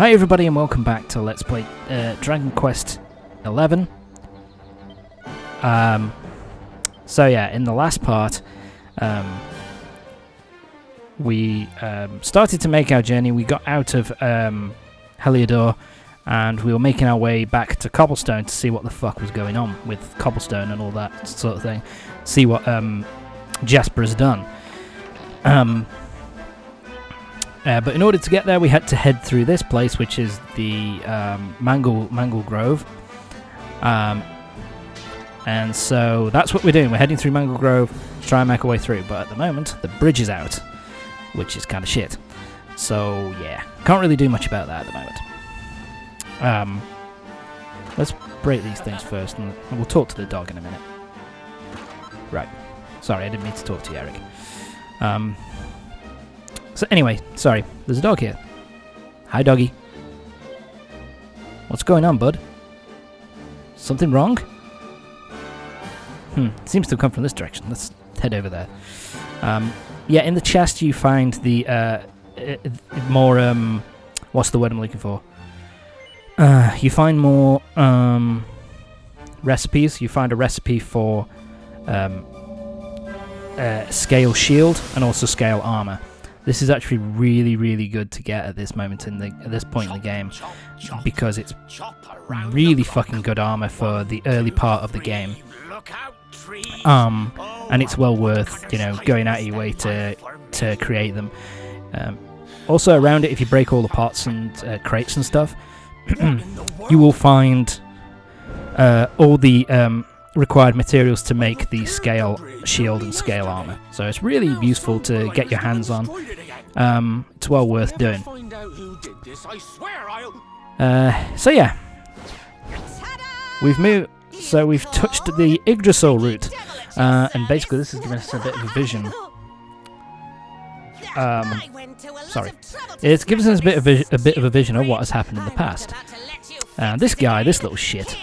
Hi everybody and welcome back to Let's Play Dragon Quest 11. So yeah, in the last part, we started to make our journey. We got out of Heliodor, and we were making our way back to Cobblestone to see what the fuck was going on with Cobblestone and all that sort of thing. See what Jasper has done. But in order to get there, we had to head through this place, which is the Mangle Grove. And so that's what we're doing. We're heading through Mangle Grove to try and make our way through. But at the moment, the bridge is out, which is kind of shit. So yeah, can't really do much about that at the moment. Let's break these things first, and we'll talk to the dog in a minute. Right. Sorry, I didn't mean to talk to you, Erik. So anyway, sorry, there's a dog here. Hi, doggy. What's going on, bud? Something wrong? Seems to have come from this direction. Let's head over there. Yeah, in the chest you find the more what's the word I'm looking for? You find more recipes. You find a recipe for scale shield and also scale armor. This is actually really, really good to get at this moment at this point in the game, because it's really fucking good armor for the early part of the game. And it's well worth, going out of your way to create them. Also around it, if you break all the pots and crates and stuff, you will find all the required materials to make the scale shield and scale armor. So it's really useful to get your hands on. It's well worth doing. So yeah, we've moved. So we've touched the Yggdrasil route, and basically this has given us a bit of a vision. Sorry, it's given us a bit of a vision of what has happened in the past. This guy, this little shit.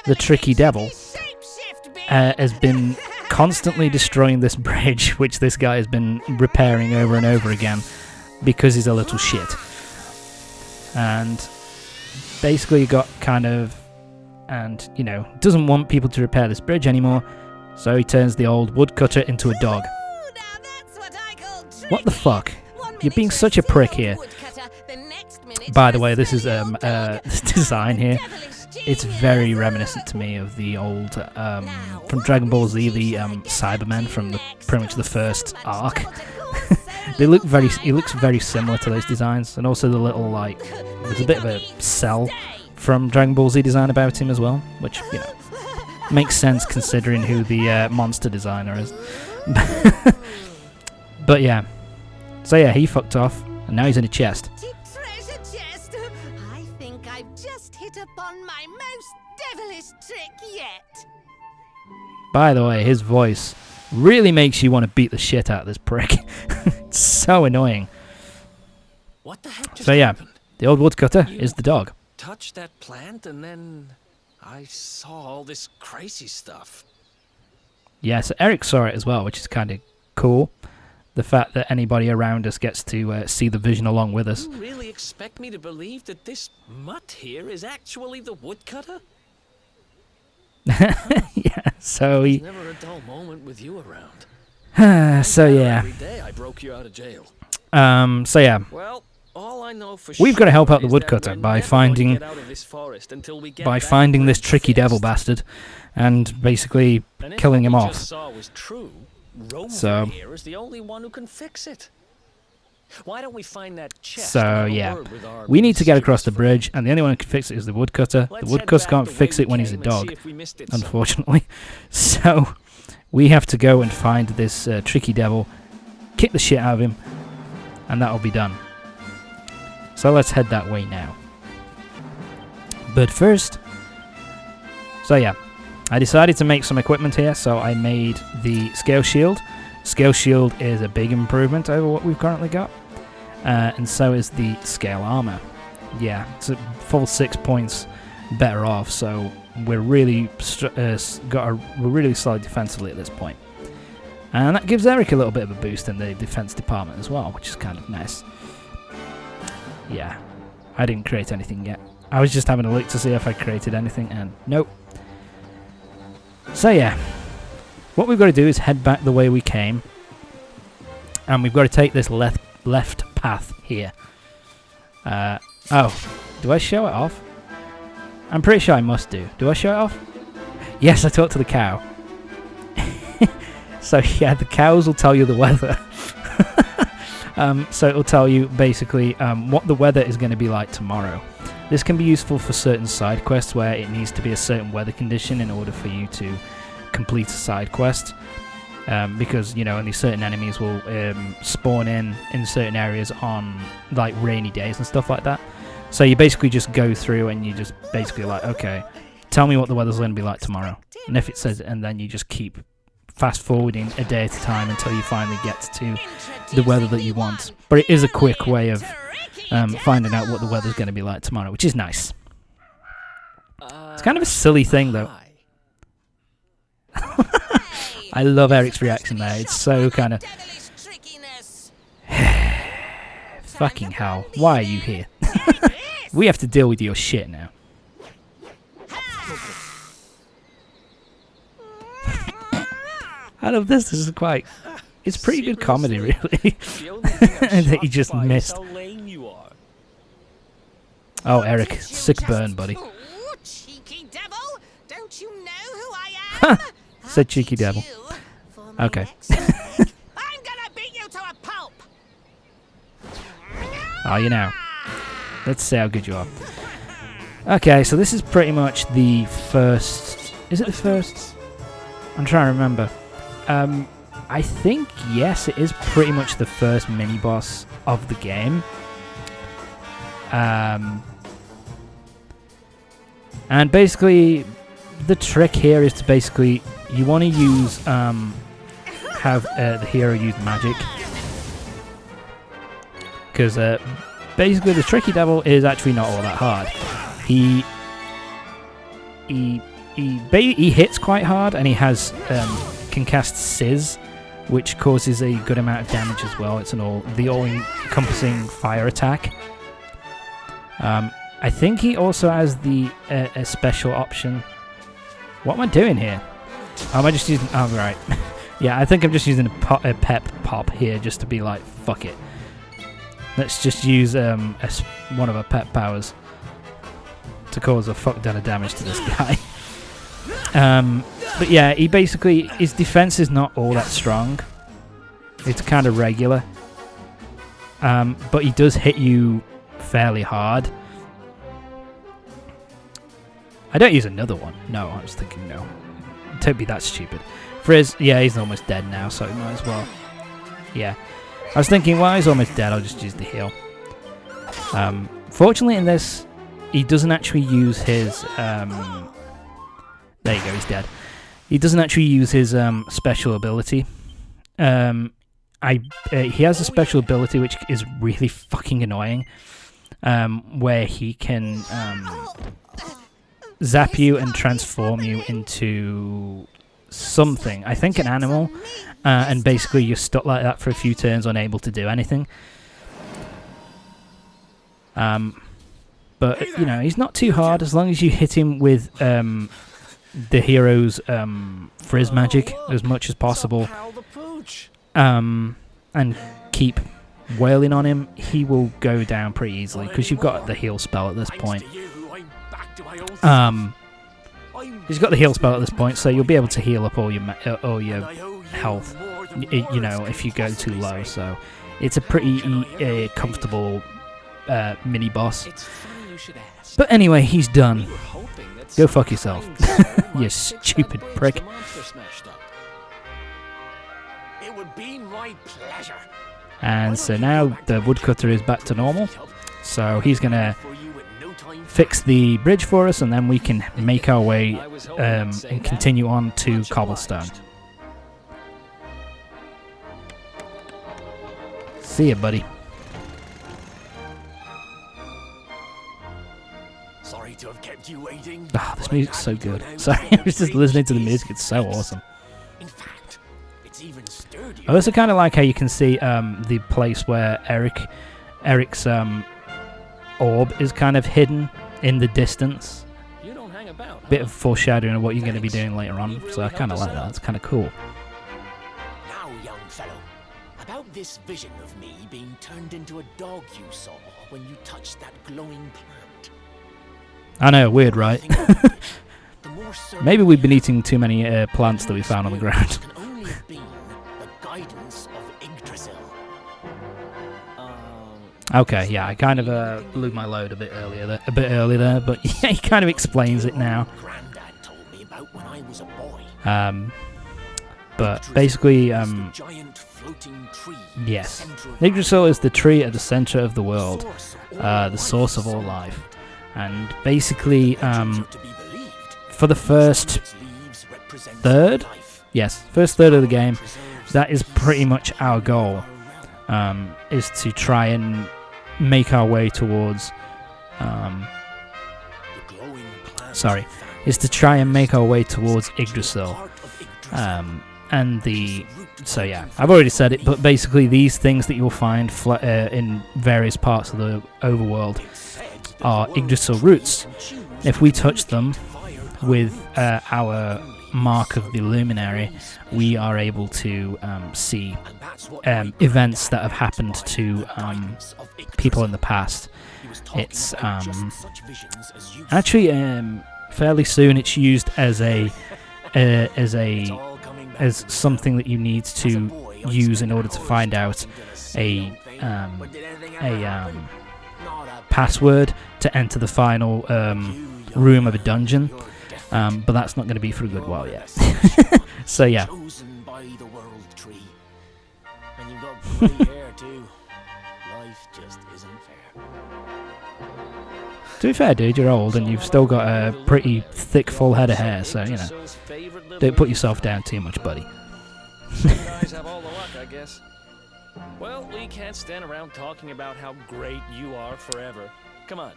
The tricky devil has been constantly destroying this bridge, which this guy has been repairing over and over again because he's a little shit. And basically got doesn't want people to repair this bridge anymore, so he turns the old woodcutter into a dog. What the fuck? You're being such a prick here. By the way, this is this design here. It's very reminiscent to me of the old, from Dragon Ball Z, the Cybermen from pretty much the first arc. He looks very similar to those designs, and also the little, there's a bit of a cell from Dragon Ball Z design about him as well, which, makes sense considering who the monster designer is. But yeah, so yeah, he fucked off, and now he's in a chest. Upon my most devilish trick yet. By the way, his voice really makes you want to beat the shit out of this prick. It's so annoying. What the heck just happened? The old woodcutter is the dog. Touched that plant and then I saw all this crazy stuff. Yeah, so Erik saw it as well, which is kind of cool. The fact that anybody around us gets to see the vision along with us. You really expect me to believe that this mutt here is actually the woodcutter? Yeah, so There's never a dull moment with you around. So yeah. Every day I broke you out of jail. So yeah. Well, all I know for we've got to help out the is woodcutter that by we're finding never going to get out of this forest until we get this tricky devil bastard, and basically and killing him what we off. just saw was true. So here is the only one who can fix it. Why don't we find that chest? So yeah, we need to get across the bridge, and the only one who can fix it is the woodcutter. The woodcutter can't fix it when he's a dog, unfortunately. So we have to go and find this tricky devil, kick the shit out of him, and that'll be done. So let's head that way now. But first, so yeah, I decided to make some equipment here, so I made the scale shield. Scale shield is a big improvement over what we've currently got, and so is the scale armor. Yeah, it's a full 6 points better off, so we're really we're really solid defensively at this point. And that gives Erik a little bit of a boost in the defense department as well, which is kind of nice. Yeah, I didn't create anything yet. I was just having a look to see if I created anything, and nope. So yeah, what we've got to do is head back the way we came, and we've got to take this left path here. Oh, do I show it off? I'm pretty sure I must do. Do I show it off? Yes, I talked to the cow. So yeah, the cows will tell you the weather. So it'll tell you basically what the weather is going to be like tomorrow. This can be useful for certain side quests where it needs to be a certain weather condition in order for you to complete a side quest. Because, you know, only certain enemies will spawn in certain areas on like rainy days and stuff like that. So you basically just go through and you just basically like, okay, tell me what the weather's going to be like tomorrow. And if it says it, and then you just keep fast forwarding a day at a time until you finally get to the weather that you want. But it is a quick way of finding out what the weather's going to be like tomorrow, which is nice. It's kind of a silly thing though. I love Erik's reaction there. It's so kind of... Fucking hell. Why are you here? We have to deal with your shit now. I love this. This is quite... It's pretty good comedy, really. That you just missed. Oh, Erik. Sick burn, buddy. Cheeky devil! Don't you know who I am? Said cheeky devil. Okay. I'm gonna beat you to a pulp! Oh, you know. Let's see how good you are. Okay, so this is pretty much the first... Is it the first? I'm trying to remember. I think, yes, it is pretty much the first mini-boss of the game. And basically, the trick here is to basically... You want to use... have the hero use magic. Because basically the tricky devil is actually not all that hard. He hits quite hard, and he has can cast Sizz, which causes a good amount of damage as well. It's the all-encompassing fire attack. I think he also has the a special option. What am I doing here? Am I just using? Oh right. Yeah, I think I'm just using a pep pop here just to be like, fuck it. Let's just use one of our pep powers to cause a fuck ton of damage to this guy. But yeah, he basically, his defense is not all that strong. It's kind of regular. But he does hit you fairly hard. I don't use another one. No, I was thinking no. Don't be that stupid. Frizz, yeah, he's almost dead now, so he might as well. Yeah. I was thinking, well, he's almost dead, I'll just use the heal. Fortunately in this, he doesn't actually use his... there you go, he's dead. He doesn't actually use his special ability. He has a special ability which is really fucking annoying. Where he can zap you and transform you into... something, I think an animal, and basically you're stuck like that for a few turns, unable to do anything. But you know, he's not too hard as long as you hit him with the hero's frizz magic as much as possible, and keep wailing on him. He will go down pretty easily because you've got the heal spell at this point. He's got the heal spell at this point, so you'll be able to heal up all your health, you know, if you go too low. So it's a pretty comfortable mini-boss. But anyway, he's done. Go fuck yourself, you stupid prick. It would be my pleasure. And so now the woodcutter is back to normal. So he's going to fix the bridge for us, and then we can make our way and continue on to Cobblestone. See ya, buddy. Sorry to have kept you waiting. Oh, this music's so good. Sorry, I was just listening to the music. It's so awesome. In fact, it's even sturdier. I also kind of like how you can see the place where Erik's orb is kind of hidden in the distance. You don't hang about, Bit of foreshadowing of what you're going to be doing later on, so I kind of like that. It's kind of cool. Now, young fellow, about this vision of me being turned into a dog you saw when you touched that glowing plant. I know, weird, right? The more certain Maybe we've been eating too many plants that we found on the ground. can only have been the guidance of Yggdrasil. Okay, yeah, I kind of blew my load a bit earlier there, but yeah, he kind of explains it now. Granddad told me about when I was a boy. But basically, Giant floating tree yes, Yggdrasil is the tree at the center of the world, the source of all life, and basically, for the first third, first third of the game, that is pretty much our goal, is to try and make our way towards, is to try and make our way towards Yggdrasil, so yeah, I've already said it, but basically these things that you'll find in various parts of the overworld are Yggdrasil roots. If we touch them with our mark of the luminary, we are able to see events that have happened to people in the past. It's actually fairly soon. It's used as something that you need to use in order to find out a password to enter the final room of a dungeon. But that's not going to be for a good while yet. So yeah. Chosen by the world tree. And you've got grey hair too. Life just isn't fair. To be fair, dude, you're old and you've still got a pretty thick, full head of hair, so you know, don't put yourself down too much, buddy. You guys have all the luck, I guess. Well, we can't stand around talking about how great you are forever. Come on.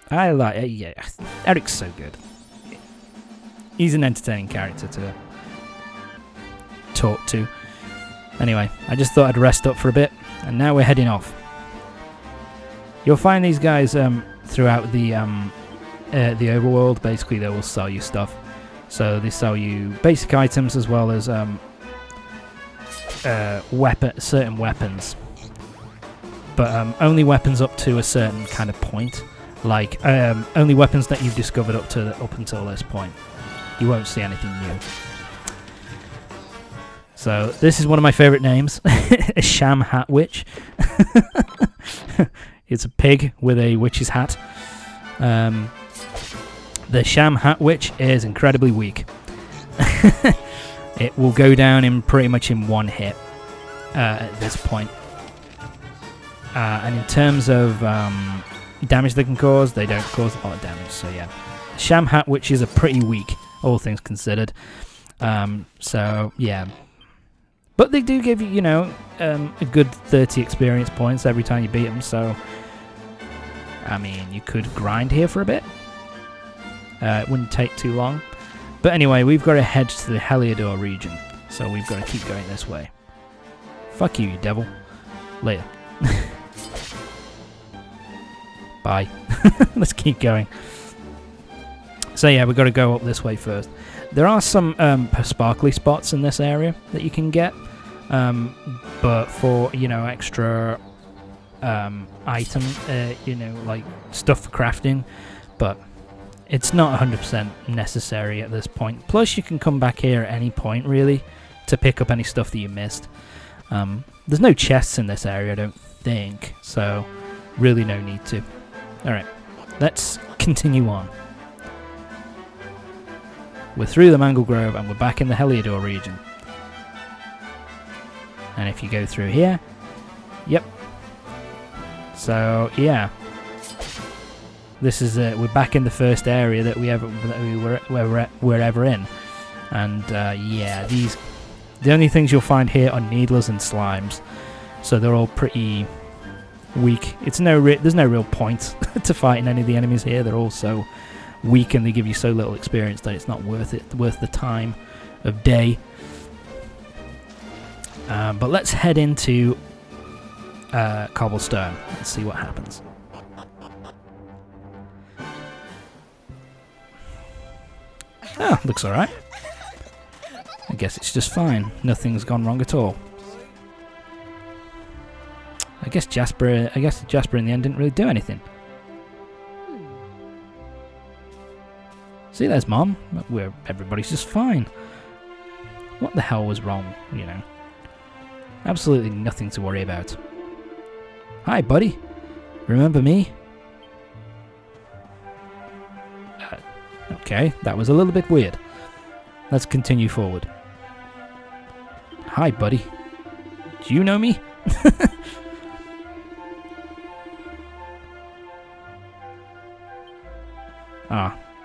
I like, yeah, Erik's so good. He's an entertaining character to talk to. Anyway, I just thought I'd rest up for a bit, and now we're heading off. You'll find these guys throughout the overworld. Basically, they will sell you stuff. So they sell you basic items as well as certain weapons, but only weapons up to a certain kind of point. Like only weapons that you've discovered up until this point. You won't see anything new. So this is one of my favourite names, a sham hat witch. It's a pig with a witch's hat. The sham hat witch is incredibly weak. It will go down in pretty much in one hit at this point. And in terms of damage they can cause, they don't cause a lot of damage. So yeah, sham hat witches are pretty weak, all things considered. So yeah, but they do give you, you know, a good 30 experience points every time you beat them. So I mean, you could grind here for a bit. It wouldn't take too long. But anyway, we've got to head to the Heliodor region, so we've got to keep going this way. Fuck you, you devil. Later. Bye. Let's keep going. So yeah, we've got to go up this way first. There are some sparkly spots in this area that you can get, but for, you know, extra item, you know, like stuff for crafting, but it's not 100% necessary at this point. Plus, you can come back here at any point, really, to pick up any stuff that you missed. There's no chests in this area, I don't think, so really no need to. Alright, let's continue on. We're through the Mangle Grove and we're back in the Heliodor region. And if you go through here, yep. So, yeah. This is we're back in the first area that we were ever in, and yeah, the only things you'll find here are needlers and slimes, so they're all pretty weak. There's no real point to fighting any of the enemies here. They're all so weak and they give you so little experience that it's not worth the time of day. But let's head into cobblestone. Let's see what happens. Oh, looks alright. I guess it's just fine. Nothing's gone wrong at all. I guess Jasper in the end didn't really do anything. See, there's Mom. Everybody's just fine. What the hell was wrong, you know? Absolutely nothing to worry about. Hi, buddy. Remember me? Okay, that was a little bit weird. Let's continue forward. Hi, buddy. Do you know me?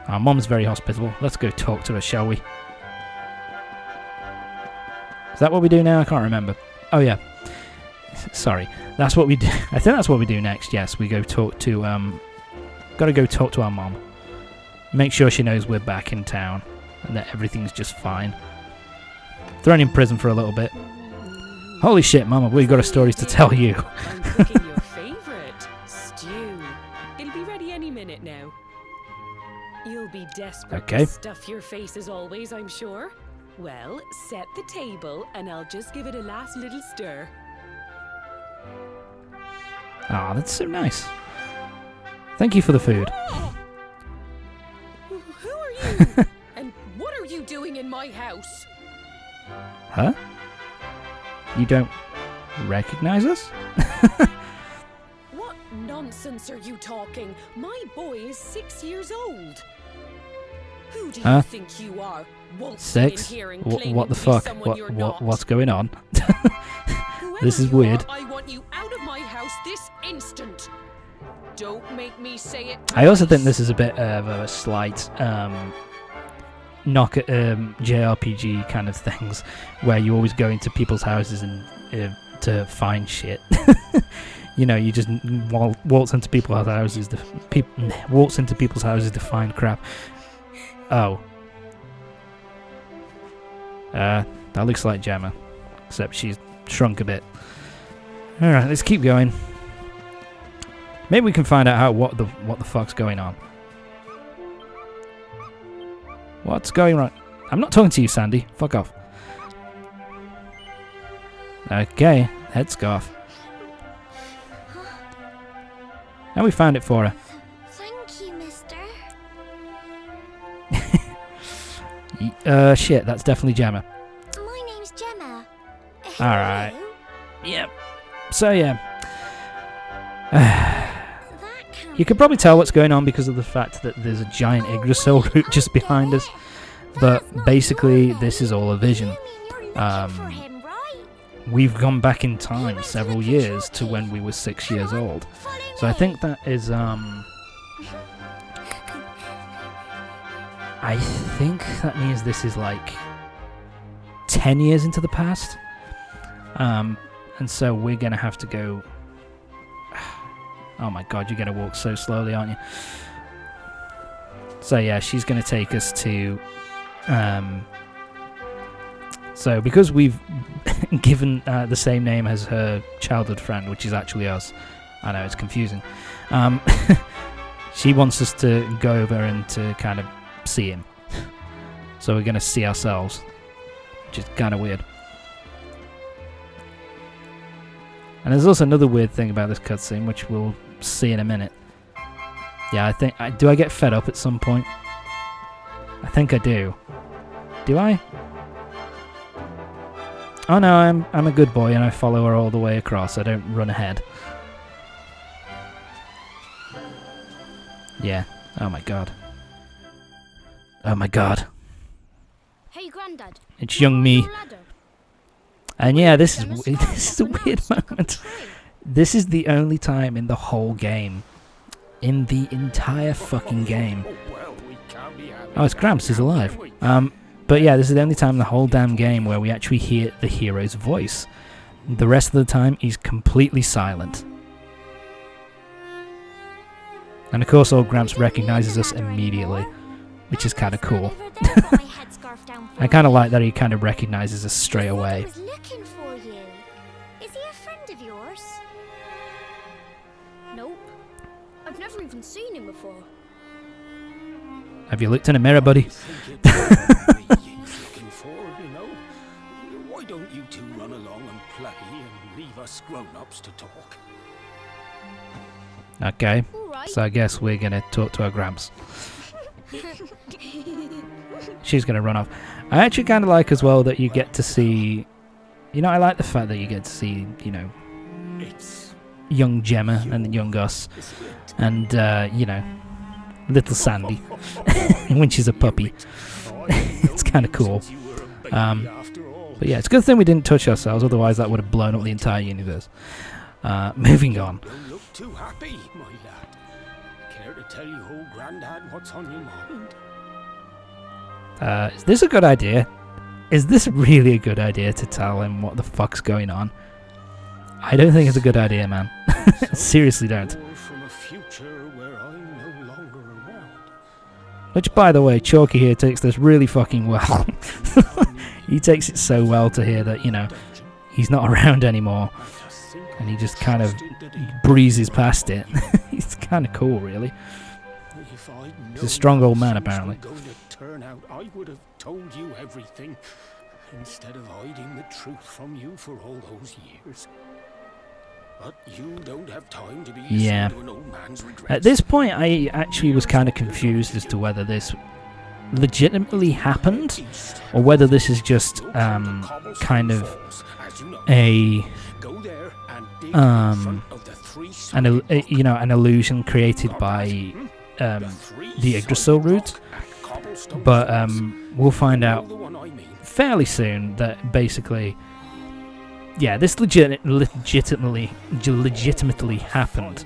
Our Mom's very hospitable. Let's go talk to her, shall we? Is that what we do now? I can't remember. Oh, yeah. Sorry. That's what we do. I think that's what we do next. Yes, we go talk to, gotta go talk to our Mom. Make sure she knows we're back in town and that everything's just fine. Thrown in prison for a little bit. Holy shit, Mama, we've got a story to tell you. I'm cooking your favourite stew. It'll be ready any minute now. You'll be desperate to stuff your face as always, I'm sure. Well, set the table and I'll just give it a last little stir. Ah, that's so nice. Thank you for the food. Oh! Who are you? And what are you doing in my house? Huh? You don't recognize us? What nonsense are you talking? My boy is 6 years old. Who do you think you are? 6? What the fuck? What's going on? This is weird. I want you out of my house this instant. Don't make me say it twice. I also think this is a bit of a slight knock at JRPG kind of things, where you always go into people's houses and to find shit. You know, you just waltz into people's houses to find crap. Oh. That looks like Gemma, except she's shrunk a bit. Alright, let's keep going. Maybe we can find out what the fuck's going on. What's going on? I'm not talking to you, Sandy. Fuck off. Okay, headscarf. And we found it for her. Thank you, mister. Shit, that's definitely Gemma. My name's Gemma. Alright. Yep. So, yeah. You can probably tell what's going on because of the fact that there's a giant Yggdrasil root just behind us. But basically, this is all a vision. We've gone back in time several years to when we were 6 years old. So I think that is, I think that means this is like 10 years into the past. And so we're going to have to go... Oh my god, you're going to walk so slowly, aren't you? So yeah, she's going to take us to... So because we've given the same name as her childhood friend, which is actually us. I know, it's confusing. She wants us to go over and to kind of see him. So we're going to see ourselves, which is kind of weird. And there's also another weird thing about this cutscene, which we'll see in a minute. Yeah, I think... do I get fed up at some point? I think I do. Do I? Oh no, I'm a good boy and I follow her all the way across. I don't run ahead. Yeah. Oh my god. Oh my god. Hey, Grandad. It's young me. And yeah, this is a weird moment. This is the only time in the whole game, in the entire fucking game. Oh, it's Gramps, he's alive. But yeah, this is the only time in the whole damn game where we actually hear the hero's voice. The rest of the time, he's completely silent. And of course, old Gramps recognizes us immediately, which is kind of cool. I kind of like that he kind of recognizes us straight away. Is he a friend of yours? Nope. I've never even seen him before. Have you looked in a mirror, buddy? Looking for, you know? Why don't you two run along and play and leave us grown-ups to talk? Okay. Alright. So I guess we're going to talk to our Gramps. She's going to run off. I actually kind of like as well that you get to see... You know, I like the fact that you get to see, you know, It's young Gemma and young Gus. And, you know, little Sandy. When she's a puppy. It's kind of cool. But yeah, it's a good thing we didn't touch ourselves, otherwise that would have blown up the entire universe. Moving on. Don't look too happy, my lad. Care to tell your old granddad what's on your mind? Is this a good idea? Is this really a good idea to tell him what the fuck's going on? I don't think it's a good idea, man. Seriously don't. Or from a future where I'm no longer around. Which, by the way, Chalky here takes this really fucking well. He takes it so well to hear that, you know, he's not around anymore. And he just kind of breezes past it. He's kind of cool, really. He's a strong old man, apparently. Turn out, I would have told you everything instead of hiding the truth from you for all those years. But you don't have time to be Yeah. listening to an old man's regrets. At this point, I actually was kind of confused as to whether this legitimately happened or whether this is just kind of a you know, an illusion created by the Yggdrasil route. But we'll find out fairly soon that basically, yeah, this legitimately happened.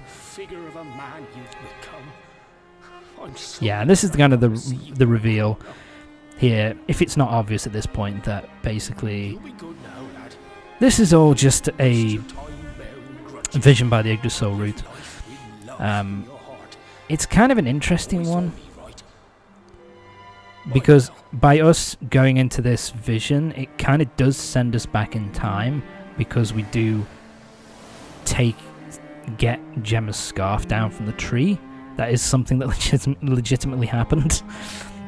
Yeah, and this is kind of the reveal here, if it's not obvious at this point, that basically this is all just a vision by the Yggdrasil route. It's kind of an interesting one, because by us going into this vision, it kind of does send us back in time, because we do get Gemma's scarf down from the tree. That is something that legitimately happened.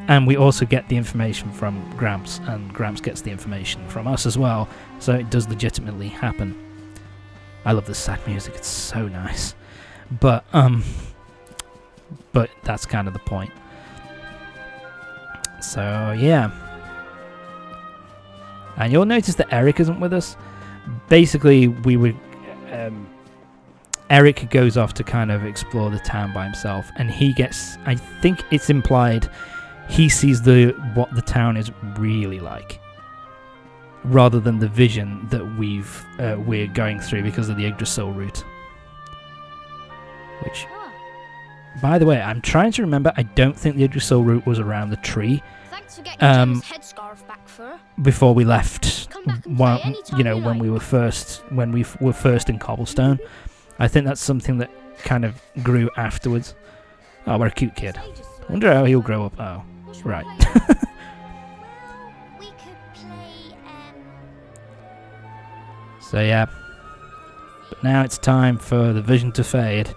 And we also get the information from Gramps, and Gramps gets the information from us as well, so it does legitimately happen. I love the sad music, it's so nice. But that's kind of the point. So, yeah. And you'll notice that Erik isn't with us. Basically, Erik goes off to kind of explore the town by himself, and he gets, I think it's implied, he sees what the town is really like, rather than the vision that we're going through because of the Yggdrasil route. Which, by the way, I'm trying to remember, I don't think the Yggdrasil route was around the tree. Thanks for getting Jem's headscarf back for her. Before we left, Come back and play anytime you know, you when like. we were first in Cobblestone. I think that's something that kind of grew afterwards. Oh, we're a cute kid. I wonder how he'll grow up. Oh, right. We could play, So yeah. But now it's time for the vision to fade.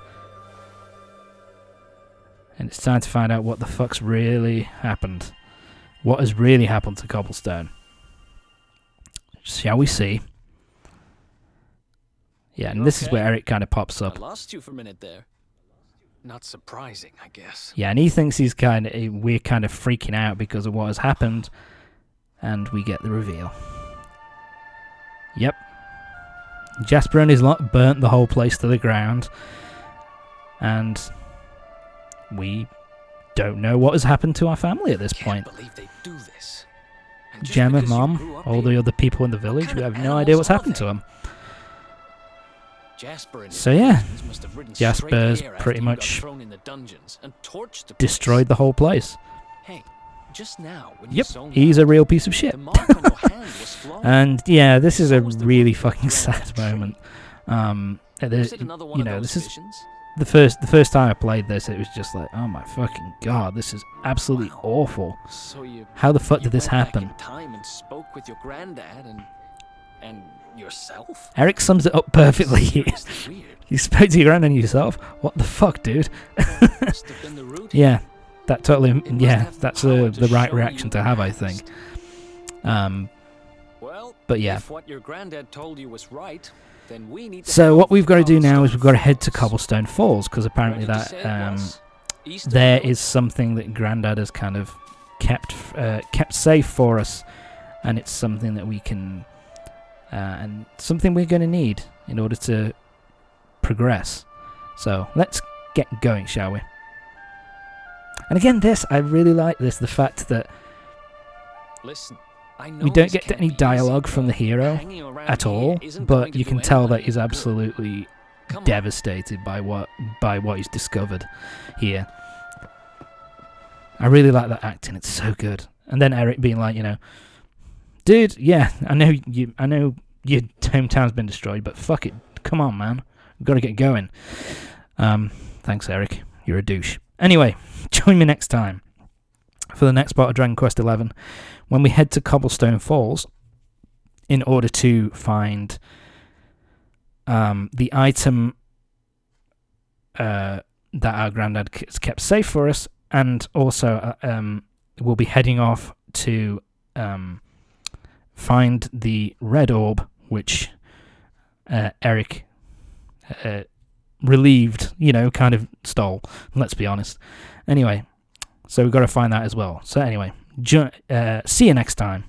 And it's time to find out what the fuck's really happened. What has really happened to Cobblestone. Shall we see? Yeah, and this is where Erik kind of pops I up. lost you for a minute there. Not surprising, I guess. Yeah, and he thinks we're kind of freaking out because of what has happened. And we get the reveal. Yep. Jasper and his lot burnt the whole place to the ground. And we don't know what has happened to our family at this point. Can't believe they do this. And just Gemma, because you Mom, grew up all the here, other people in the village, we have no idea what's happened to them. Jasper and his So yeah, friends must have ridden Jasper's straight here after pretty you got much thrown in the dungeons and torched the place. destroyed the whole place. Hey, just now when you Yep, saw me, he's a real piece of shit. the mark on your hand was flawed. And yeah, this is a So was the really ruby on fucking the red sad tree. moment. Was it another one You of know, those this is visions? the first time I played this. It was just like, oh my fucking god, this is absolutely awful. So you How the fuck did this went back happen? in time and spoke with your granddad and Yourself? Erik sums it up perfectly here. That's weird. You spoke to your granddad and yourself? What the fuck, dude? Must have been the root. Yeah, that totally. It must Yeah, have that's power to the right show reaction you to have, I past. think. Well, But yeah. if what your granddad told you was right, then we need to So head what we've got to do now is Cobblestone we've got to head to Falls. Cobblestone Falls, because Where apparently did you that say it was? East of there the is something that Grandad has kind of kept safe for us, and it's something that we can and something we're going to need in order to progress. So let's get going, shall we? And again, I really like the fact that Listen, I know we don't this get can any be dialogue easy, from the but hero hanging around at here all, isn't going but to you do can tell that anybody he's any good. absolutely Come on. devastated by what he's discovered here. I really like that acting; it's so good. And then Erik being like, dude, yeah, I know your hometown's been destroyed, but fuck it, come on, man, we've got to get going. Thanks, Erik, you're a douche. Anyway, join me next time for the next part of Dragon Quest XI, when we head to Cobblestone Falls in order to find the item that our granddad has kept safe for us, and also we'll be heading off to find the red orb, which Erik relieved, kind of stole, let's be honest. Anyway, so we've got to find that as well. So anyway, see you next time.